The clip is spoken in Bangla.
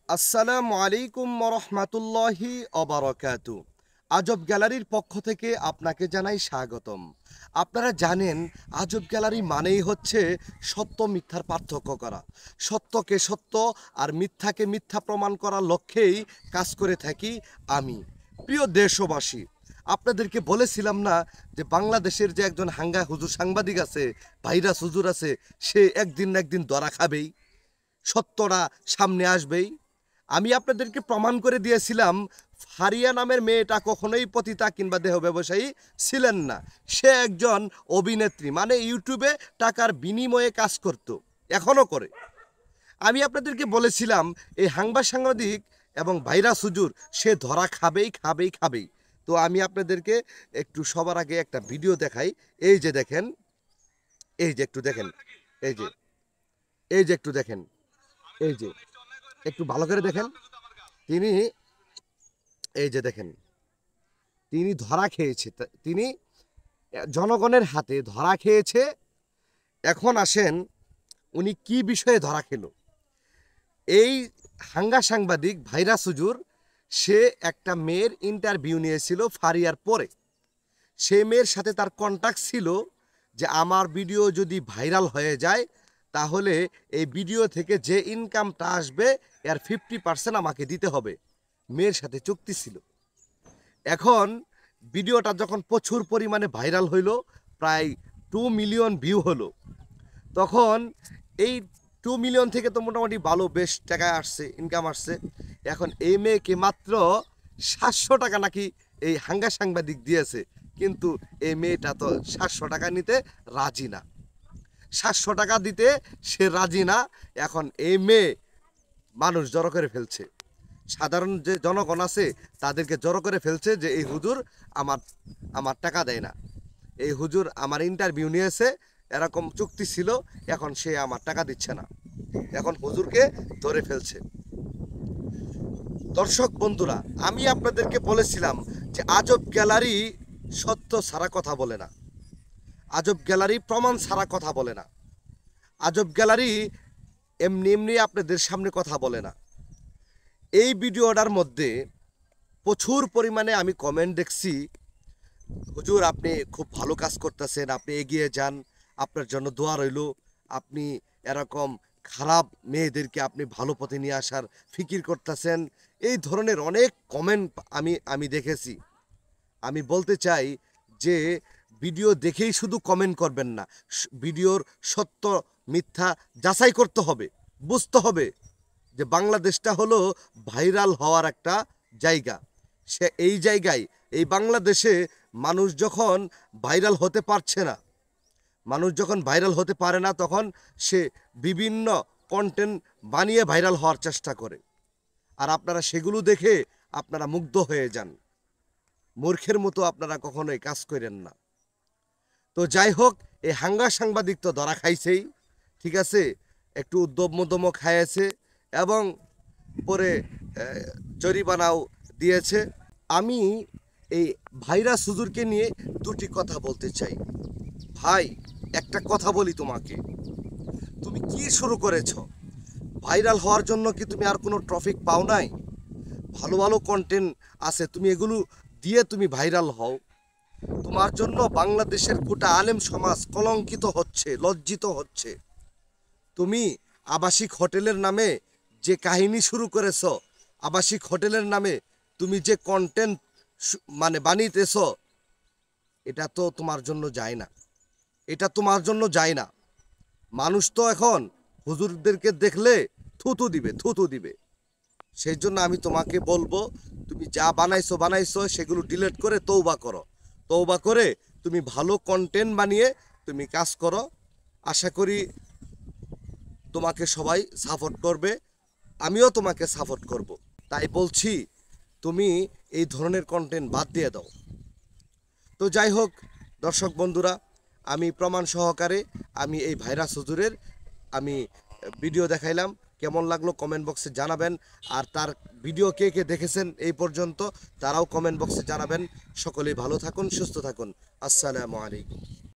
আসসালামু আলাইকুম রহমাতুল্লাহি অবরকাতু। আজব গ্যালারির পক্ষ থেকে আপনাকে জানাই স্বাগতম। আপনারা জানেন আজব গ্যালারি মানেই হচ্ছে সত্য মিথ্যার পার্থক্য করা, সত্যকে সত্য আর মিথ্যাকে মিথ্যা প্রমাণ করার লক্ষ্যেই কাজ করে থাকি আমি। প্রিয় দেশবাসী, আপনাদেরকে বলেছিলাম না যে বাংলাদেশের যে একজন হাঙ্গা হুজুর সাংবাদিক আছে, ভাইরাস হুজুর আছে, সে একদিন না একদিন ধরা খাবেই, সত্যটা সামনে আসবেই। আমি আপনাদেরকে প্রমাণ করে দিয়েছিলাম ফারিয়া নামের মেয়েটা কখনোই পতিতা কিংবা দেহ ব্যবসায়ী ছিলেন না। সে একজন অভিনেত্রী, মানে ইউটিউবে টাকার বিনিময়ে কাজ করত, এখনও করে। আমি আপনাদেরকে বলেছিলাম এই সাংবাদিক এবং ভাইরাস হুজুর সে ধরা খাবেই খাবেই খাবেই। তো আমি আপনাদেরকে একটু সবার আগে একটা ভিডিও দেখাই। এই যে দেখেন, এই যে একটু দেখেন, এই যে এই যে একটু দেখেন, এই যে একটু ভালো করে দেখেন। তিনি, এই যে দেখেন, তিনি ধরা খেয়েছে, তিনি জনগণের হাতে ধরা খেয়েছে। এখন আসেন উনি কি বিষয়ে ধরা খেল। এই সাংবাদিক ভাইরাস হুজুর সে একটা মেয়ের ইন্টারভিউ নিয়েছিল ফারিয়ার পরে। সে মেয়ের সাথে তার কন্ট্যাক্ট ছিল যে আমার ভিডিও যদি ভাইরাল হয়ে যায় তাহলে এই ভিডিও থেকে যে ইনকামটা আসবে এর 50% আমাকে দিতে হবে। মেয়ের সাথে চুক্তি ছিল। এখন ভিডিওটা যখন প্রচুর পরিমাণে ভাইরাল হইল, প্রায় 2 মিলিয়ন ভিউ হলো, তখন এই 2 মিলিয়ন থেকে তো মোটামুটি ভালো বেশ টাকা আসছে, ইনকাম আসছে। এখন এই মেয়েকে মাত্র 700 টাকা নাকি এই সাংবাদিক দিয়েছে, কিন্তু এই মেয়েটা তো 700 টাকা নিতে রাজি না। 700 টাকা দিতে সে রাজি না। এখন এই মেয়ে মানুষ জড়ো করে ফেলছে, সাধারণ যে জনগণ আছে তাদেরকে জড়ো করে ফেলছে যে এই হুজুর আমার আমার টাকা দেয় না, এই হুজুর আমার ইন্টারভিউ নিয়েছে, এরকম চুক্তি ছিল, এখন সে আমার টাকা দিচ্ছে না। এখন হুজুরকে ধরে ফেলছে। দর্শক বন্ধুরা, আমি আপনাদেরকে বলেছিলাম যে আজব গ্যালারি সত্য ছাড়া কথা বলে না, আজব গ্যালারি প্রমাণ ছাড়া কথা বলে না, আজব গ্যালারি এমনি এমনি আপনাদের সামনে কথা বলে না। এই ভিডিওটার মধ্যে প্রচুর পরিমাণে আমি কমেন্ট দেখছি, হুজুর আপনি খুব ভালো কাজ করতেছেন, আপনি এগিয়ে যান, আপনার জন্য দোয়া রইল, আপনি এরকম খারাপ মেয়েদেরকে আপনি ভালো পথে নিয়ে আসার ফিকির করতেছেন। এই ধরনের অনেক কমেন্ট আমি দেখেছি। আমি বলতে চাই যে ভিডিও দেখেই শুধু কমেন্ট করবেন না, ভিডিওর সত্য মিথ্যা যাচাই করতে হবে, বুঝতে হবে যে বাংলাদেশটা হলো ভাইরাল হওয়ার একটা জায়গা। সে এই জায়গায়, এই বাংলাদেশে মানুষ যখন ভাইরাল হতে পারছে না, মানুষ যখন ভাইরাল হতে পারে না, তখন সে বিভিন্ন কন্টেন্ট বানিয়ে ভাইরাল হওয়ার চেষ্টা করে। আর আপনারা সেগুলো দেখে আপনারা মুগ্ধ হয়ে যান। মূর্খের মতো আপনারা কখনোই কাজ করেন না। তো যাই হোক, এই সাংবাদিক তো ধরা খাইছেই, ঠিক আছে, একটু উদ্যম মদমও খাইয়েছে এবং পরে জরিমানাও দিয়েছে। আমি এই ভাইরাস হুজুরকে নিয়ে দুটি কথা বলতে চাই। ভাই, একটা কথা বলি তোমাকে, তুমি কি শুরু করেছ? ভাইরাল হওয়ার জন্য কি তুমি আর কোনো ট্রফিক পাও নাই? ভালো ভালো কন্টেন্ট আছে, তুমি এগুলো দিয়ে তুমি ভাইরাল হও। তোমার জন্য বাংলাদেশের গোটা আলেম সমাজ কলঙ্কিত হচ্ছে, লজ্জিত হচ্ছে। তুমি আবাসিক হোটেলের নামে যে কাহিনী শুরু করেছ, আবাসিক হোটেলের নামে তুমি যে কন্টেন্ট মানে বানিয়েছ, এটা তো তোমার জন্য যায় না, এটা তোমার জন্য যায় না। মানুষ তো এখন হুজুরদেরকে দেখলে থুতু দিবে, থুতু দিবে। সেই জন্য আমি তোমাকে বলবো, তুমি যা বানাইছো সেগুলো ডিলিট করে তওবা করো, তওবা করে তুমি ভালো কন্টেন্ট বানিয়ে তুমি কাজ করো। আশা করি তোমাকে সবাই সাপোর্ট করবে, আমিও তোমাকে সাপোর্ট করব। তাই বলছি তুমি এই ধরনের কন্টেন্ট বাদ দিয়ে দাও। তো যাই হোক দর্শক বন্ধুরা, আমি প্রমাণ সহকারে আমি এই ভাইরাস হুজুরের আমি ভিডিও দেখাইলাম। কেমন লাগলো কমেন্ট বক্সে জানাবেন। আর তার ভিডিও কে কে দেখেছেন এই পর্যন্ত তারাও কমেন্ট বক্সে জানাবেন। সকলেই ভালো থাকুন, সুস্থ থাকুন। আসসালামু আলাইকুম।